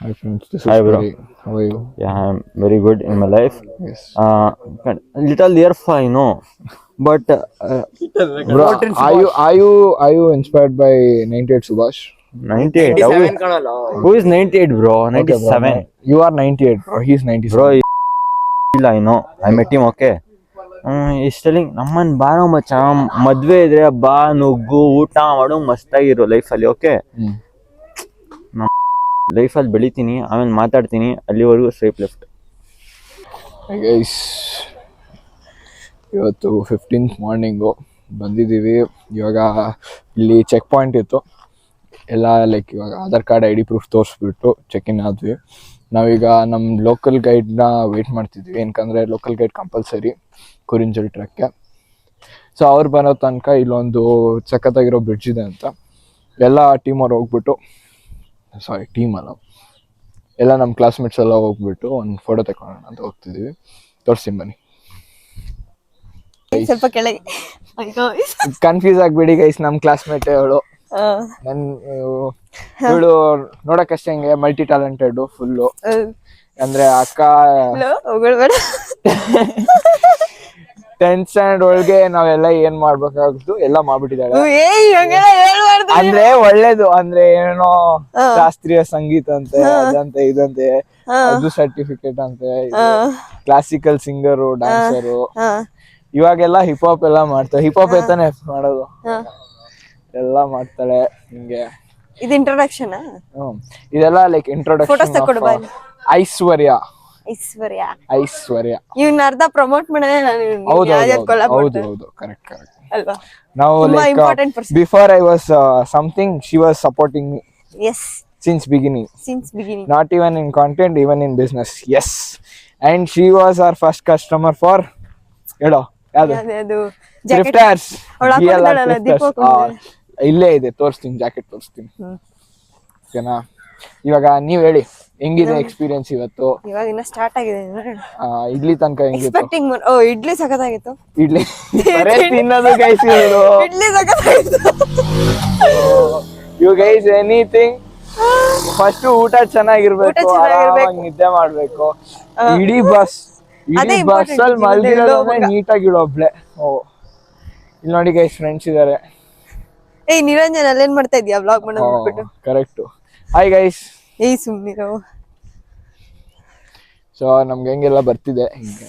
Hi friends, this is Hi bro. Puri. How are you? Yeah, I'm very good in my life. Yes. Little earf I know, but Bro, are you inspired by 98 Subhash? 98. Who is 98, bro? Okay, bro. 97. You are 98, bro. He's 97. Bro, I know. I met him. Okay. He's telling ನಮ್ಮನ್ ಬಾರೋ ಮಚ್ಚ ಮದ್ವೆ ಇದ್ರೆ ಬಾ ನುಗ್ಗು ಊಟ ಮಾಡು ಮಸ್ತಾಗಿರೋ ಲೈಫಲ್ಲಿ. Okay, ಲೈಫಲ್ಲಿ ಬೆಳಿತೀನಿ, ಆಮೇಲೆ ಮಾತಾಡ್ತೀನಿ, ಅಲ್ಲಿವರೆಗೂ ಸ್ವೈಪ್ ಲೆಫ್ಟ್. Hey guys, ಇವತ್ತು 15th ಮಾರ್ನಿಂಗು ಬಂದಿದ್ದೀವಿ. ಇವಾಗ ಇಲ್ಲಿ ಚೆಕ್ ಪಾಯಿಂಟ್ ಇತ್ತು, ಎಲ್ಲ ಲೈಕ್ ಇವಾಗ ಆಧಾರ್ ಕಾರ್ಡ್ ID ಪ್ರೂಫ್ ತೋರಿಸ್ಬಿಟ್ಟು ಚೆಕ್ ಇನ್ ಆದ್ವಿ. ನಾವೀಗ ನಮ್ಮ ಲೋಕಲ್ ಗೈಡ್ನ ವೆಯ್ಟ್ ಮಾಡ್ತಿದ್ವಿ, ಏನಕಂದರೆ ಲೋಕಲ್ ಗೈಡ್ ಕಂಪಲ್ಸರಿ ಕುರಿಂಜಲ್ ಟ್ರಕ್ಗೆ. ಸೊ ಅವ್ರು ಬರೋ ತನಕ ಇಲ್ಲೊಂದು ಸಖತ್ತಾಗಿರೋ ಬ್ರಿಡ್ಜ್ ಇದೆ ಅಂತ ಎಲ್ಲ ಟೀಮವ್ರು ಹೋಗ್ಬಿಟ್ಟು, ಸಾರಿ ಟೀಮ್ ಅಲ್ಲ, ಎಲ್ಲ ನಮ್ಮ ಕ್ಲಾಸ್ಮೇಟ್ಸ್ ಎಲ್ಲ ಹೋಗ್ಬಿಟ್ಟು ಒಂದು ಫೋಟೋ ತಗೊಳ್ಳೋಣ ಅಂತ ಹೋಗ್ತಿದ್ದೀವಿ. ತೋರಿಸ್ತೀನಿ ಬನ್ನಿ. ಸ್ವಲ್ಪ ಕೆಳಗೆ ಕನ್ಫ್ಯೂಸ್ ಆಗ್ಬೇಡಿ ಗೈಸ್, ನಮ್ಮ ಕ್ಲಾಸ್ಮೇಟ್ ಅವಳು. ಇವಳು ನೋಡಕ್ಕಷ್ಟೇ ಹಿಂಗೆ ಮಲ್ಟಿ ಟ್ಯಾಲೆಂಟೆಡ್ ಫುಲ್ಲು. ಅಂದ್ರೆ ಅಕ್ಕ 10th ಸ್ಟ್ಯಾಂಡರ್ಡ್ ಒಳಗೆ ನಾವೆಲ್ಲ ಏನ್ ಮಾಡ್ಬೇಕಾಗ್ದು ಎಲ್ಲ ಮಾಡ್ಬಿಟ್ಟಿದ್ದಾಳೆ. ಅಂದ್ರೆ ಒಳ್ಳೇದು, ಅಂದ್ರೆ ಏನೋ ಶಾಸ್ತ್ರೀಯ ಸಂಗೀತ ಅಂತೆ, ಅದಂತೆ ಇದಂತೆ, ಅದು ಸರ್ಟಿಫಿಕೇಟ್ ಅಂತೆ, ಕ್ಲಾಸಿಕಲ್ ಸಿಂಗರು, ಡ್ಯಾನ್ಸರು. ಇವಾಗೆಲ್ಲ ಹಿಪ್ ಹಾಪ್ ಎಲ್ಲ ಮಾಡ್ತಾಳೆ. ಹಿಪ್ ಹಾಪ್ ತಾನೆ ಮಾಡೋದು, ಎಲ್ಲ ಮಾಡ್ತಾಳೆ ಹಿಂಗೆ. ಇದು ಇಂಟ್ರೊಡಕ್ಷನ್. ಇದೆಲ್ಲ ಲೈಕ್ ಇಂಟ್ರೊಡಕ್ಷನ್. ಐಶ್ವರ್ಯ ಇವ್ನ ಅರ್ಧ ಪ್ರಮೋಟ್ ಮಾಡಿದ್ರೆ ಹೌದು ಕರೆಕ್ಟ್ ಅಲ್ವಾ. ನಾವು like before I was something, she was supporting me. Yes, since beginning, not even in content, even in business. Yes, and she was our first customer for ಹೇಳೋ ಯಾವುದು ಥ್ರಿಫ್ಟರ್ಸ್. ಇಲ್ಲೇ ಇದೆ, ತೋರಿಸ್ತೀನಿ, ಜಾಕೆಟ್ ತೋರಿಸ್ತೀನಿ. ಓಕೆನಾ? ಇವಾಗ ನೀವ್ ಹೇಳಿ, ಹೆಂಗಿದೆ ಎಕ್ಸ್ಪೀರಿಯನ್ಸ್ ಇವತ್ತು? ಇವಾಗ ಇನ್ನ ಸ್ಟಾರ್ಟ್ ಆಗಿದೆ. ಇಡ್ಲಿ ತನಕ ಹೆಂಗಿತ್ತು? ಇಡ್ಲಿ ಸಖತ್ತಾಗಿತ್ತು. ಇಡ್ಲಿ ಬರೇ ತಿನ್ನೋದು ಗೈಸ್ ಇವರು. ಇಡ್ಲಿ ಸಖತ್ತಾಗಿತ್ತು. ಯು ಗೈಸ್ ಎನಿಥಿಂಗ್, ಫಸ್ಟ್ ಊಟ ಚೆನ್ನಾಗಿರ್ಬೇಕು, ಆರಾಮಾಗಿ ನಿದ್ದೆ ಮಾಡ್ಬೇಕು. ಇಡೀ ಬಸ್ ಅಲ್ಲಿ ಮಲ್ಗಿರೋದ್ರೆ ನೀಟಾಗಿ ಇಳೊಬ್ಳೆ. ಇಲ್ಲಿ ನೋಡಿ ಗೈಸ್, ಫ್ರೆಂಡ್ಸ್ ಇದಾರೆ. ನಿರಂಜನ್ ಅಲ್ಲೇನ್ ಮಾಡ್ತಾ ಇದೀಯಾ? ವ್ಲಾಗ್ ಮಾಡೋದು ಕರೆಕ್ಟ್. Hi guys. ಸುಮ್ನಿರೋ. ಸೊ ನಮ್ಗೆ ಹೆಂಗೆಲ್ಲ ಬರ್ತಿದೆ, ಹಿಂಗೆ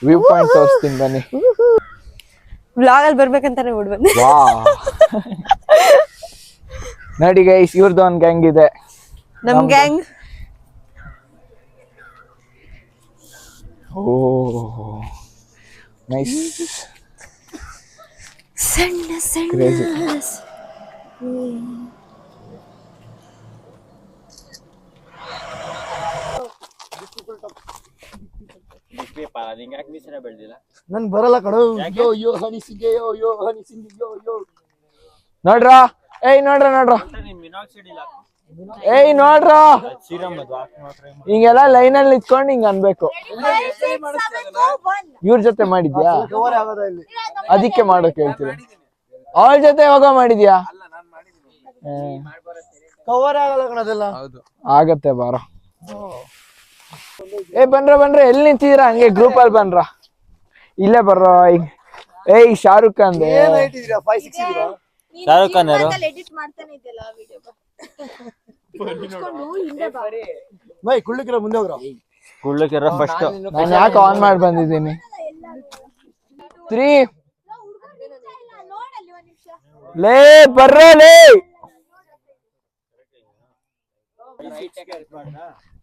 ವ್ಯೂ ಪಾಯಿಂಟ್ ತೋರಿಸ್ತೀನಿ ಬನ್ನಿ. ವ್ಲಾಗ್ ಅಲ್ಲಿ ಬರ್ಬೇಕಂತಾನೆ ಓಡ್ ಬಂದೆ. ನೋಡಿ ಗೈಸ್, ಇವ್ರದ್ದು ಒಂದು ಗ್ಯಾಂಗ್ ಇದೆ, ನಮ್ ಗ್ಯಾಂಗ್. ಓ ನೈಸ್. ಸಣ್ಣ ಸಣ್ಣ ಕ್ರೇಜಿ. ನನ್ ಬರಲ್ಲ ಕಣೋ. ಯೋ ಹನಿ ಸಿಂಗೆ, ಯೋ ಹನಿ ಸಿಂಗೆ, ಯೋ ನೋಡ್ರ, ನೋಡ್ರ ನೋಡ್ರ, ಹಿಂಗೆಲ್ಲ ಲೈನ್ ಅಲ್ಲಿ ಇಟ್ಕೊಂಡು ಹಿಂಗ ಅನ್ಬೇಕು. ಇವ್ರ ಜೊತೆ ಮಾಡಿದ್ಯಾ? ಅದಕ್ಕೆ ಮಾಡೋಕ್ ಹೇಳ್ತೀರ. ಅವಳ ಜೊತೆ ಯಾವಾಗ ಮಾಡಿದ್ಯಾ? ಕವರ್ ಆಗಲ್ಲ ಕಣದೆಲ್ಲ. ಆಗತ್ತೆ ಬಾರ. ಬನ್ರ, ಎಲ್ಲಿ ನಿಂತಿದ್ದೀರಾ? ಹಂಗೆ ಗ್ರೂಪ್ ಅಲ್ಲಿ ಬನ್ರ, ಇಲ್ಲೇ ಬರ್ರ. ಶಾರುಖ್ ಖಾನ್ ಶಾರುಖ್ ಖಾನ್ ಯಾರು? ಕುಳ್ಳಿಕಿರ ಮುಂದೆ ಹೋಗ್ರ. ಕುಳ್ಳಕ್ಕಿರ ಫಸ್ಟ್ ನಾನು ಯಾಕೆ ಆನ್ ಮಾಡಿ ಬಂದಿದ್ದೀನಿ. 3 ಲೇ ಬರ್ರ ಲೇ,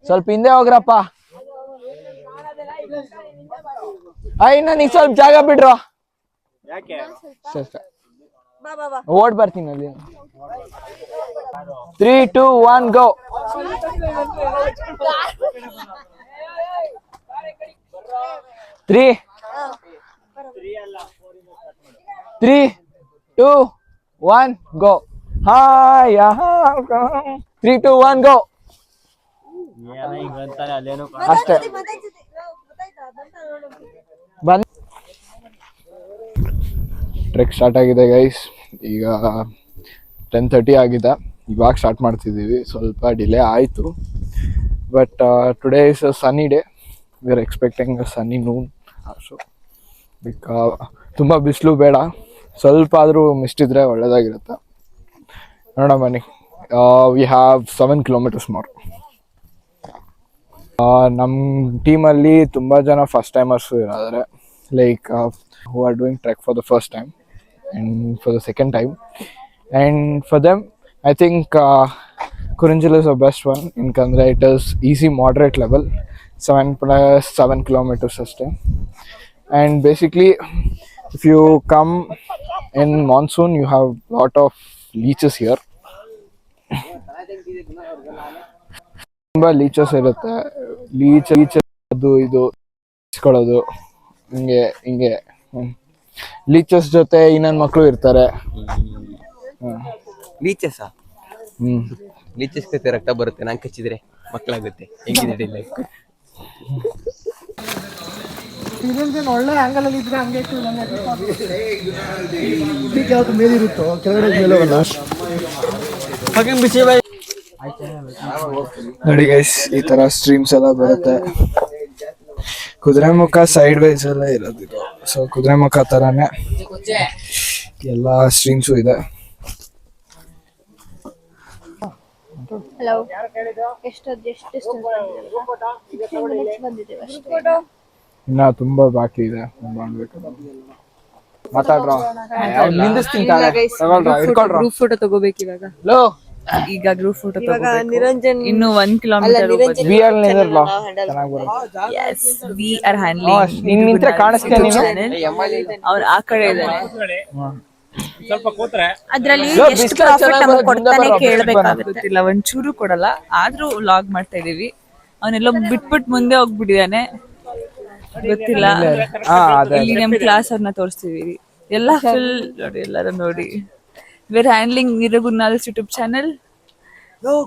ಸ್ವಲ್ಪ ಹಿಂದೆ ಹೋಗ್ರಪ್ಪ. ನನಗೆ ಸ್ವಲ್ಪ ಜಾಗ ಬಿಡ್ರು. ಓಡ್ ಬರ್ತೀನಿ ಅಲ್ಲಿ. 3, 2, 1 ಗೋ. 3, 2, 1 ಗೋ. 3, 2, 1 ಗೋ. ಅಷ್ಟೇ. ಬಂದ್ ಟ್ರೆಕ್ ಸ್ಟಾರ್ಟ್ ಆಗಿದೆ ಗೈಸ್. ಈಗ 10:30 ಆಗಿದೆ. ಇವಾಗ ಸ್ಟಾರ್ಟ್ ಮಾಡ್ತಿದ್ದೀವಿ. ಸ್ವಲ್ಪ ಡಿಲೇ ಆಯಿತು, But today is a sunny day. We are expecting a sunny noon also. ತುಂಬ ಬಿಸಿಲು ಬೇಡ, ಸ್ವಲ್ಪ ಆದರೂ ಮಿಸ್ಟಿದ್ರೆ ಒಳ್ಳೇದಾಗಿರುತ್ತೆ. ನೋಡೋಣ ಬನ್ನಿ. We have 7 kilometers more. ನಮ್ಮ ಟೀಮಲ್ಲಿ ತುಂಬ ಜನ ಫಸ್ಟ್ ಟೈಮರ್ಸು ಇದ್ದಾರೆ, like who are doing trek for the first time and for the second time. And for them I think Kurinjal is the best one, ಯಾಕಂದರೆ it is easy moderate level, 7 kilometers ಅಷ್ಟೇ. And basically if you come in monsoon you have lot of leeches here. ತುಂಬ leeches ಇರುತ್ತೆ. Leach ಅದು ಇದು ಇಸ್ಕೊಳ್ಳೋದು ಹಿಂಗೆ leeches ಜೊತೆ ಇನ್ನೊಂದು ಮಕ್ಕಳು ಇರ್ತಾರೆ. ಲೀಚಸ್ ಲೀಚಸ್ ಕತೆ ರಕ್ತ ಬರುತ್ತೆ, ನಂಗೆ ಕಚ್ಚಿದ್ರೆ ಮಕ್ಕಳಾಗುತ್ತೆ. ಹೆಂಗಿದೆ ಲೈಫ್? ಒಳ್ಳೆ ಆಂಗಲ್ ಅಲ್ಲಿ ಇದ್ರೆ ಹಂಗೆ ಯಾವ್ದು ಮೇಲಿರುತ್ತೋ ಕೆಳಗಡೆ ಮೇಲವಲ್ಲ. ನೋಡಿ ಗೈಸ್, ಈ ತರ ಸ್ಟ್ರೀಮ್ಸ್ ಎಲ್ಲ ಬರುತ್ತೆ. ಕುದುರೆಮುಖ ಸೈಡ್ ವೈಸ್ ಎಲ್ಲ ಇರೋದು ಇದು. ಸೊ ಕುದುರೆಮುಖ ತರಾನೇ ಎಲ್ಲ ಸ್ಟ್ರೀಮ್ಸು ಇದೆ. ಹಲೋ, ಎಷ್ಟು ಬಂದಿದ್ದೇವೆ ಅಷ್ಟೇ. ಇನ್ನ ತುಂಬಾ ಬಾಕಿ ಇದೆ, ಮಾತಾಡ್ರ ಗ್ರೂಪ್ ಫೋಟೋ ತಗೋಬೇಕು ಇವಾಗ. ಈಗ ಗ್ರೂಪ್ ಫೋಟೋ ನಿರಂಜನ್ ಇನ್ನು 1 kilometer ವಿ ಆರ್ ಹ್ಯಾಂಡ್ಲಿಂಗ್ ಅವ್ರು ಆ ಕಡೆ ಇದ್ದಾನೆ. ಅದ್ರಲ್ಲಿ ಎಷ್ಟು ಪ್ರಾಫಿಟ್ ನಮಗೆ ಕೊಡ್ತಾನೆ ಕೇಳಬೇಕಾಗುತ್ತಿಲ್ಲ, ಒಂಚೂರು ಕೊಡಲ್ಲ. ಆದ್ರೂ ವ್ಲಾಗ್ ಮಾಡ್ತಾ ಇದೀವಿ. ಅವನೆಲ್ಲ ಬಿಟ್ಬಿಟ್ಟು ಮುಂದೆ ಹೋಗ್ಬಿಟ್ಟಿದಾನೆ, ಗೊತ್ತಿಲ್ಲ. ಇಲ್ಲಿ ನಮ್ ಕ್ಲಾಸ್ ಅವ್ರನ್ನ ತೋರಿಸ್ತೀವಿ ಎಲ್ಲ ಫುಲ್ ನೋಡಿ, ಎಲ್ಲರೂ ನೋಡಿ. ವೇರ್ ಹ್ಯಾಂಡ್ಲಿಂಗ್ ನಿರಗುನ್ನಾಲ್ಸ್ ಯೂಟ್ಯೂಬ್ ಚಾನೆಲ್.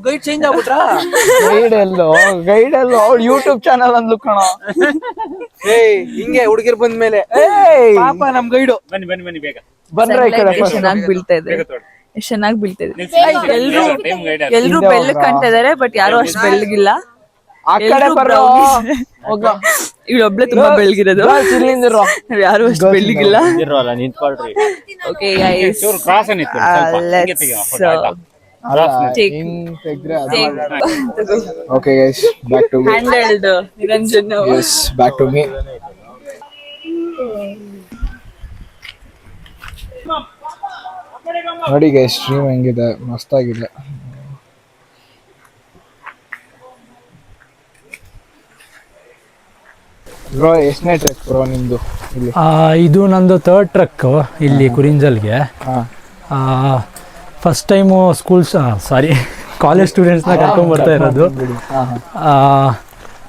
ಗೈಡ್ ಚೇಂಜ್ ಆಗ್ಬಿಟ್ರಾ? ಗೈಡ್ ಎಲ್ಲೋ ಅವ್ಳು ಯೂಟ್ಯೂಬ್ ಚಾನಲ್ ಅಂದ್ಲು ಕಣ. ಹಿಂಗೆ ಹುಡುಗಿರ್ ಬಂದ್ಮೇಲೆ ಪಾಪ ನಮ್ ಗೈಡು. ಬನ್ನಿ ಬೇಗ ಬಂದ್ರೆ ಈ ಕಡೆ ಚೆನ್ನಾಗಿ ಬೀಳ್ತಾ ಇದೆ, ಎಷ್ಟು ಚೆನ್ನಾಗಿ ಬೀಳ್ತಾ ಇದೆ. ಎಲ್ರು ಬೆಳ್ಳಗ್ ಕಾಣ್ತಾ ಇದಾರೆ, ಬಟ್ ಯಾರು ಅಷ್ಟು ಬೆಳ್ಳಗಿಲ್ಲ. ಆ ಕಡೆ ಬರೋ ಇವಳೊಬ್ಳೆ ತುಂಬಾ ಬೆಳಗಿರೋದು, ಯಾರು ಅಷ್ಟು ಬೆಳ್ಳಗಿಲ್ಲ. Okay guys, okay guys, back to handled Niranjan. Yes, back to me. ನೋಡಿ ಗೈಸ್, ಸ್ಟ್ರೀಮ್ ಹೆಂಗಿದೆ, ಮಸ್ತಾಗಿದೆ. ಬ್ರೋ ಎಷ್ಟನೇ ಟ್ರೆಕ್ ಬ್ರೋ ನಿಮ್ದು ಇಲ್ಲಿ? ಇದು ನಂದು 3rd ಟ್ರಕ್ ಇಲ್ಲಿ ಕುರಿಂಜಲ್ಗೆ. ಫಸ್ಟ್ ಟೈಮು ಕಾಲೇಜ್ ಸ್ಟೂಡೆಂಟ್ಸ್ನ ಕರ್ಕೊಂಡ್ ಬರ್ತಾ ಇರೋದು.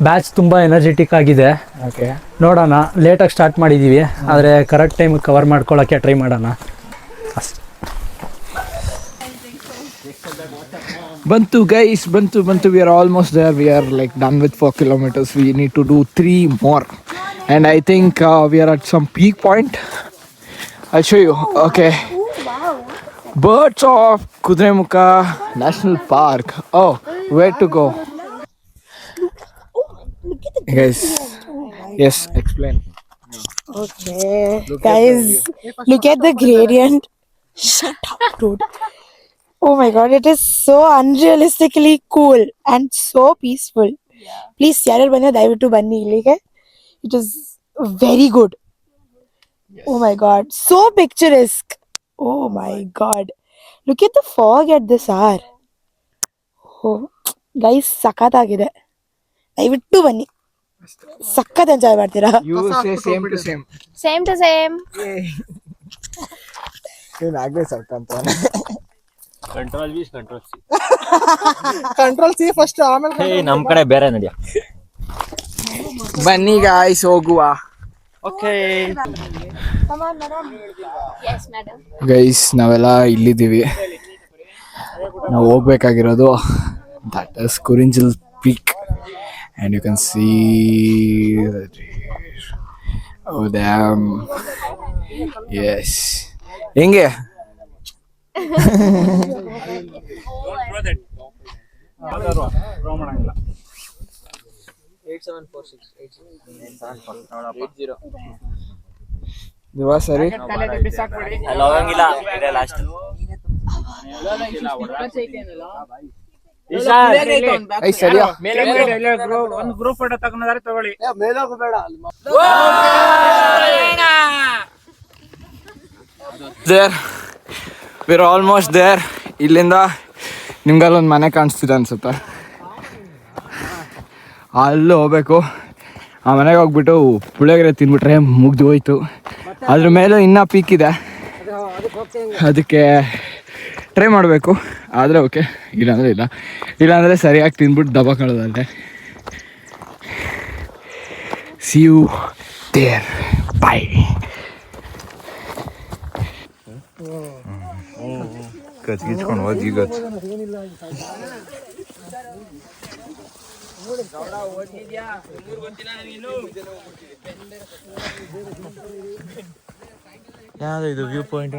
ಬ್ಯಾಚ್ ತುಂಬ ಎನರ್ಜೆಟಿಕ್ ಆಗಿದೆ. ನೋಡೋಣ, ಲೇಟಾಗಿ ಸ್ಟಾರ್ಟ್ ಮಾಡಿದ್ದೀವಿ, ಆದರೆ ಕರೆಕ್ಟ್ ಟೈಮ್ ಕವರ್ ಮಾಡ್ಕೊಳ್ಳೋಕ್ಕೆ ಟ್ರೈ ಮಾಡೋಣ ಅಷ್ಟೇ. ಬಂತು ಗೈಸ್, ಬಂತು. We are almost there. We are like done with 4 kilometers. We need to do 3 more. And I think we are at some peak point. I'll show you. Okay. Birds of Kudremukha National Park. Oh, where to go? Guys, yes, explain. Okay, guys, look at the gradient. Shut up, dude. Oh my god, it is so unrealistically cool and so peaceful. Please, yaar banya dayavitu banni illige. It is very good. Oh my god, so picturesque. Oh my god, look at the fog at this hour. Oh guys, sakatagide. Dayavitu banni, sakkat enjoy ಮಾಡ್ತೀರಾ? You say same to same. Same to same. ಏನು ಆಗೇ ಸಾಕಂತ. Control C first, ಆಮೇಲೆ ನಮ್ ಕಡೆ ಬೇರೆ ನಡಿಯ. ಬನ್ನಿ guys, ಹೋಗುವ. Okay guys, ನಾವೆಲ್ಲ ಇಲ್ಲಿದ್ದೀವಿ. ನಾವು ಹೋಗ್ಬೇಕಾಗಿರೋದು that is Kurinjal peak. And you can see us. ಹೆಂಗೆ ದಿವಾ ಸರಿ ಐ ಸರಿಯಾ ಒಂದು ಗ್ರೂಪ್ ಫೋಟೋ ತಗೊಂಡ್ರೆ ತಗೊಳ್ಳಿ. There we're almost there. ಇಲ್ಲಿಂದ ನಿಮ್ಗಲ್ಲೊಂದು ಮನೆ ಕಾಣಿಸ್ತಿದೆ ಅನ್ಸುತ್ತೆ, ಅಲ್ಲಿ ಹೋಗ್ಬೇಕು. ಆ ಮನೆಗೆ ಹೋಗ್ಬಿಟ್ಟು ಪುಳಿಯೋಗರೆ ತಿಂದ್ಬಿಟ್ರೆ ಮುಗ್ದು ಹೋಯ್ತು. ಅದ್ರ ಮೇಲೂ ಇನ್ನೂ ಪೀಕ್ ಇದೆ, ಅದಕ್ಕೆ ಟ್ರೈ ಮಾಡಬೇಕು. ಆದರೆ ಓಕೆ, ಇಲ್ಲಾಂದರೆ ಇಲ್ಲ, ಇಲ್ಲಾಂದರೆ ಸರಿಯಾಗಿ ತಿಂದ್ಬಿಟ್ಟು ದಬ ಕಳೋದಲ್ಲೇ. ಸಿ ಯು ದೇರ್, ಬಾಯ್. ಕಚ್ಗಿಚ್ಕೊಂಡು ಹೋದ್ ಈಗ ಯಾವ್ದು ಇದು ವ್ಯೂ ಪಾಯಿಂಟ್?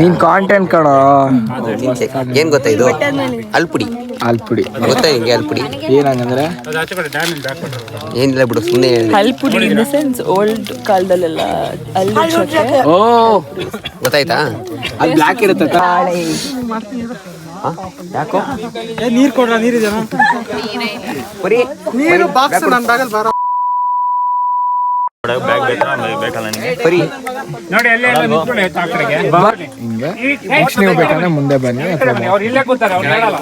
ನೀನ್ ಕಾಂಟೆಂಟ್ ಕಣ. ಏನ್ ಗೊತ್ತಾ ಇದು? ಅಲ್ಪುಡಿ. ಅಲ್ಪುಡಿ ಗೊತ್ತಾ ನಿಂಗೆ? ಅಲ್ಪುಡಿ ಏನಂಗಂದ್ರೆ ಏನಿಲ್ಲ ಬಿಡು, ಸುಮ್ಮನೆ. ಹಲ್ಪುಡಿ ಇನ್ ದ ಸೆನ್ಸ್ ಓಲ್ಡ್ ಕಾಲದಲ್ಲೆಲ್ಲ ಅಲ್ಲಿ ಓ ಗೊತ್ತಾಯ್ತಾ? ಅಲ್ಲಿ ಬ್ಲ್ಯಾಕ್ ಇರುತ್ತೆ. ಯಾಕೋ ನೀರ್ ಕೊಡ್ರ, ನೀರಿದೆ ನೀರು ಬಾಕ್ಸ್ ನನ್ನ ಬ್ಯಾಗಲ್ಲಿ ಬರೋ ಬರೀ ನೋಡಿ. ಅಲ್ಲೇ ನಿಂತ್ಕೊಳ್ಳಿ ಆ ಕಡೆಗೆ. ಹಿಂಗೆ ನೆಕ್ಸ್ಟ್ ನೀವು ಬೇಕಂದ್ರೆ ಮುಂದೆ ಬನ್ನಿ. ಅವ್ರು ಇಲ್ಲೇ ಕೂತಾರೆ, ಅವ್ರು ಹೇಳಲ್ಲ.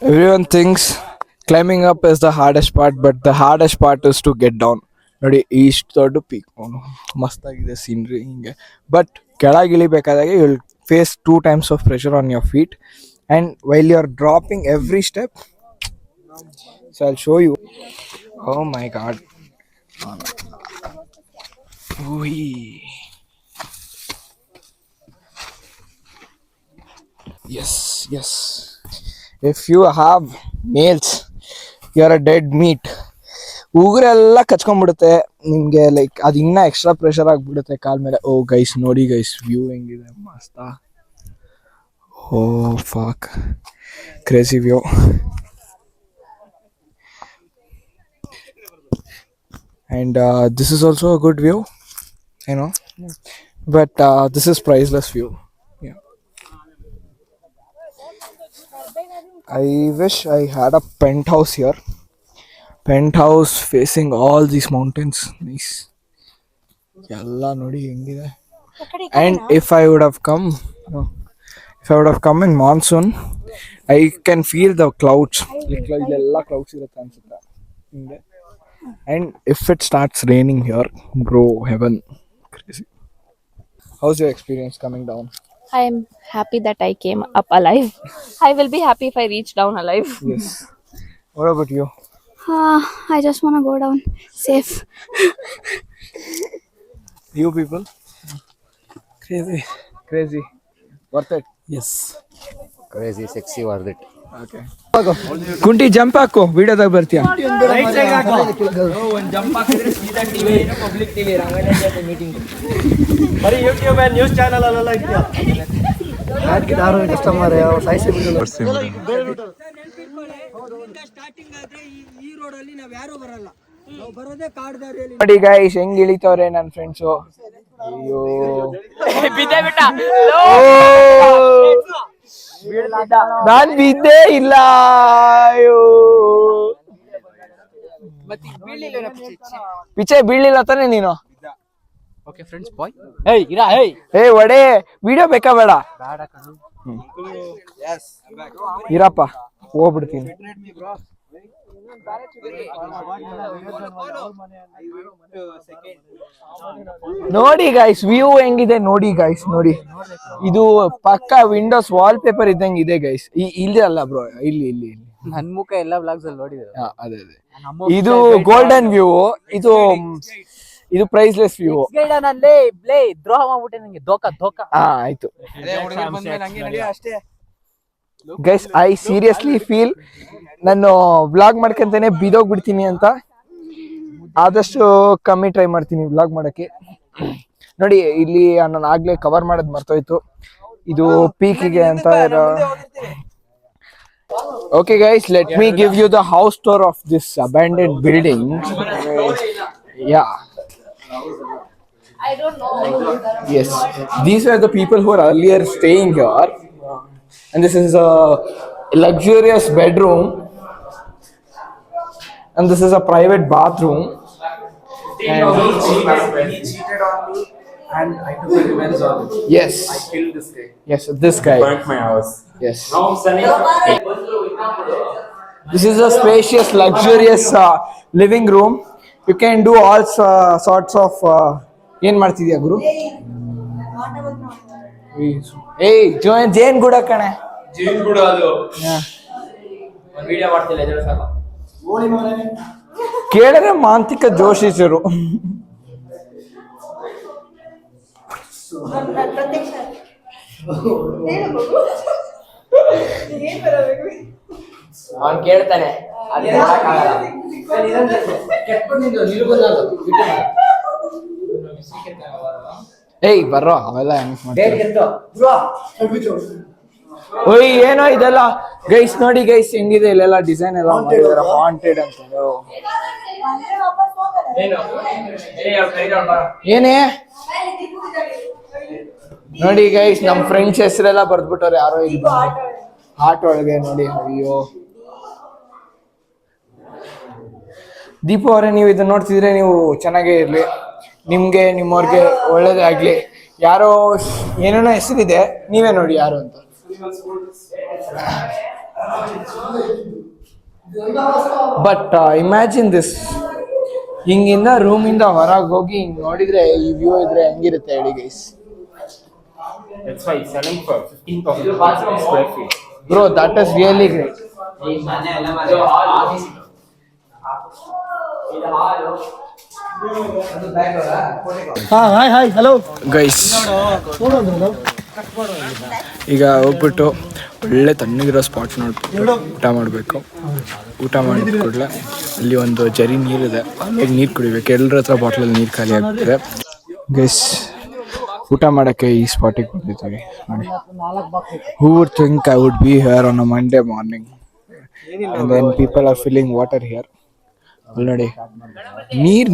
Everyone thinks climbing up is the hardest part, but the hardest part is to get down. ನೋಡಿ ಇಷ್ಟು ದೊಡ್ಡ ಪೀಕ್, ಮಸ್ತಾಗಿದೆ ಸೀನ್ರಿ ಹಿಂಗೆ. ಬಟ್ ಕೆಳಗೆ ಇಳಿಬೇಕಾದಾಗ you will face 2 times of pressure on your feet, and while you are dropping every step, so I'll show you. Oh my god. Yes. If you have nails, you are a dead meat. ಉಗುರೆಲ್ಲ ಕಚ್ಕೊಂಡ್ಬಿಡುತ್ತೆ ನಿಮಗೆ, like ಅದು ಇನ್ನೂ extra pressure ಆಗಿಬಿಡುತ್ತೆ ಕಾಲ ಮೇಲೆ. Oh guys ನೋಡಿ guys, view ಹೆಂಗಿದೆ ಮಸ್ತಾ. Oh fuck, crazy view. And this is also a good view, you know, but this is priceless view. Yeah, I wish I had a penthouse here, penthouse facing all these mountains. Nice. Yalla nodi hengide. And if I would have come in monsoon, I can feel the clouds, like idella clouds irutte ansutte hinge. And if it starts raining here, bro, heaven, crazy. How's your experience coming down? I am happy that I came up alive. I will be happy if I reach down alive. Yes. What about you? I just want to go down safe. You people? Crazy. Worth it? Yes. Crazy, sexy, worth it. Okay. ಕುಂಟಿ jump ಹಾಕು, ವಿಡಿಯೋದಾಗ ಬರ್ತೀಯಾ? Jump ಹಾಕಿದ್ರೆ ಸೀದಾ TV, public TV, Ranganatha meeting. ಬರೀ YouTube and news channel ಅಲ್ಲೆಲ್ಲ ಇದೆಯಾ? ಯಾರು customer size ನೋಡಿ ಗೈಸ್ ಹೆಂಗ್ ಇಳಿತವ್ರೆ ನನ್ನ ಫ್ರೆಂಡ್ಸು. ಅಯ್ಯೋ ನಾನ್ ಬಿದ್ದೇ ಇಲ್ಲ. ಅಯ್ಯೋ ಪಿಚೆ ಬೀಳಿಲ್ಲ ತಾನೆ ನೀನು? ಓಕೆ ಫ್ರೆಂಡ್ಸ್, ಬಾಯ್. ಏ ಒಡೆ ವಿಡಿಯೋ ಬೇಕಾ ಬೇಡ? ಇರಪ್ಪ ಹೋಗ್ಬಿಡ್ತೀನಿ. ನೋಡಿ ಗೈಸ್ ವ್ಯೂ ಹೆಂಗಿದೆ ನೋಡಿ ಗೈಸ್, ನೋಡಿ ಇದು ಪಕ್ಕ ವಿಂಡೋಸ್ ವಾಲ್ ಪೇಪರ್ ಇದ್ದಂಗೆ ಇದೆ ಗೈಸ್. ಇಲ್ಲಿ ಅಲ್ಲ ಬ್ರೋ, ಇಲ್ಲಿ ಇಲ್ಲಿ ಇಲ್ಲಿ ನನ್ ಮುಖ ಎಲ್ಲ ಬ್ಲಾಗ್ಸ್ ಅಲ್ಲಿ ನೋಡಿದ್ರು. ಅದೇ ಇದು ಗೋಲ್ಡನ್ ವ್ಯೂ, ಇದು ಪ್ರೈಸ್ಲೆಸ್ ವ್ಯೂ. ದ್ರೋಹ ಮಾಡ್ಬಿಟ್ಟೆ ನಂಗೆ, ಧೋಕಾ. ಆಯ್ತು. ಗೈಸ್ ಐ ಸೀರಿಯಸ್ಲಿ ಫೀಲ್ ನಾನು ವ್ಲಾಗ್ ಮಾಡ್ಕೊಂತಾನೆ ಬಿದೋಗ್ಬಿಡ್ತೀನಿ ಅಂತ. ಆದಷ್ಟು ಕಮ್ಮಿ ಟ್ರೈ ಮಾಡ್ತೀನಿ ವ್ಲಾಗ್ ಮಾಡಕ್ಕೆ. ನೋಡಿ ಇಲ್ಲಿ ನಾನು ಆಗ್ಲೇ ಕವರ್ ಮಾಡೋದು ಮರ್ತೋಯ್ತು. ಇದು ಪೀಕಿಗೆ ಅಂತ ಇರೋ. Okay guys, let me give you the house tour of this abandoned building. Yeah. I don't know. Yes, these are the people who are earlier staying here, and this is a luxurious bedroom, and this is a private bathroom. And he cheated on me, and I took revenge on him. Yes, I killed this guy. Yes, this guy burnt my house. Yes. Now I'm sending. This is a spacious, luxurious living room. You can do all sorts of. ಏನ್ ಮಾಡ್ತಿದ್ಯಾ ಗುರು? ಏಯ್ ಜೇನ್ ಗುಡ ಕಣೆ. ಜೇನ್ ಗುಡ ಅದು. ಒಂದು video ಮಾಡ್ತಿಲ್ಲ ಇದರ ಸಾಕು. ಕೇಳಿದ್ರೆ ಮಾಂತಿಕ ಜೋಶಿಸರು. ಅವ್ನು ಕೇಳ್ತಾನೆ ಏಯ್ ಬರ್ರೋ ಅವೆಲ್ಲ ಓಯ್ ಏನೋ ಇದೆಲ್ಲ ಗೈಸ್ ನೋಡಿ ಗೈಸ್ ಹೆಂಗಿದೆ ಇಲ್ಲೆಲ್ಲ ಡಿಸೈನ್ ಎಲ್ಲ ಮಾಡಿದಾರೆ ಹಾಂಟೆಡ್ ಅಂತ. ಏನೇ ನೋಡಿ ಗೈಸ್ ನಮ್ ಫ್ರೆಂಡ್ಸ್ ಹೆಸರೆಲ್ಲ ಬರ್ದ್ಬಿಟ್ಟವ್ರೆ ಯಾರೋ ಇಲ್ಲಿ ಹಾರ್ಟ್ ಒಳಗೆ ನೋಡಿ. ಅಯ್ಯೋ ದೀಪು ಅವರೇ, ನೀವು ಇದನ್ನ ನೋಡ್ತಿದ್ರೆ ನೀವು ಚೆನ್ನಾಗೇ ಇರ್ಲಿ, ನಿಮ್ಗೆ ನಿಮ್ಮವ್ರಿಗೆ ಒಳ್ಳೇದೇ ಆಗ್ಲಿ. ಯಾರೋ ಏನೇನೋ ಹೆಸರಿದೆ, ನೀವೇ ನೋಡಿ ಯಾರು ಅಂತ. ಬಟ್ ಇಮ್ಯಾಜಿನ್ ದಿಸ್, ಹಿಂಗಿಂದ ರೂಮಿಂದ ಹೊರಗೆ ಹೋಗಿ ಹಿಂಗ್ ನೋಡಿದ್ರೆ ಈ ವ್ಯೂ ಇದ್ರೆ ಹೆಂಗಿರುತ್ತೆ ಹೇಳಿ guys. That's why it's selling for 15,000 square feet. Bro, that is really great. Hi hello guys, ಈಗ ಹೋಗ್ಬಿಟ್ಟು ಒಳ್ಳೆ ತಣ್ಣಗಿರೋ ಸ್ಪಾಟ್ ನೋಡ್ಬಿಟ್ಟು ಊಟ ಮಾಡಬೇಕು. ಊಟ ಮಾಡಿದ ಕೂಡಲೇ ಅಲ್ಲಿ ಒಂದು ಜರಿ ನೀರಿದೆ, ಅಲ್ಲಿಗೆ ನೀರು ಕುಡಿಬೇಕು. ಎಲ್ಲರ ಹತ್ರ ಬಾಟ್ಲಲ್ಲಿ ನೀರು ಖಾಲಿ ಆಗ್ತದೆ. ಗೈಸ್, ಊಟ ಮಾಡೋಕ್ಕೆ ಈ ಸ್ಪಾಟಿಗೆ ಬಂದಿದ್ದೀವಿ ನೋಡಿ. Who would think I would be here on a Monday morning and then people are filling water here. ಅಲ್ಲಿ ನೋಡಿ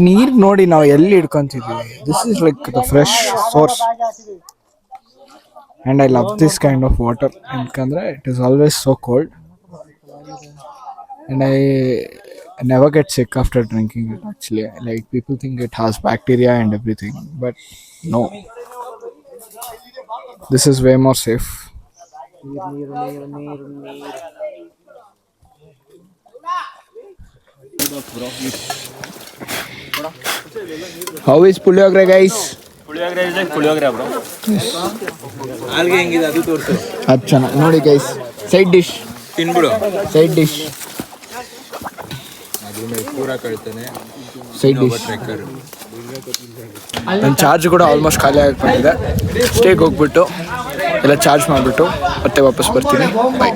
ನೀರು ನೋಡಿ ನಾವು ಎಲ್ಲಿ ಹಿಡ್ಕೊಂತಿದ್ದೀವಿ. This is like the fresh source and I love this kind of water. ಯಾಕಂದರೆ it is always so cold and I never get sick after drinking it actually. Like people think it has bacteria and everything, but no, this is way more safe. How is Puliyogre guys? Puliyogre is like Puliyogre bro. ಆಲ್ಗೆ ಹೆಂಗಿದೆ ಅದು ತೋರಿಸು. ಅದು ಚೆನ್ನಾಗಿ ನೋಡಿ guys. Side dish ತಿನ್ಬಿಡು. Side dish ಪೂರ ಕಳ್ತಾನೆ. Side dish. ನನ್ನ ಚಾರ್ಜ್ ಕೂಡ ಆಲ್ಮೋಸ್ಟ್ ಖಾಲಿ ಆಗಿ ಬಂದಿದೆ. ಸ್ಟೇಗೆ ಹೋಗ್ಬಿಟ್ಟು ಎಲ್ಲ ಚಾರ್ಜ್ ಮಾಡಿಬಿಟ್ಟು ಮತ್ತೆ ವಾಪಸ್ ಬರ್ತೀನಿ. ಬಾಯ್.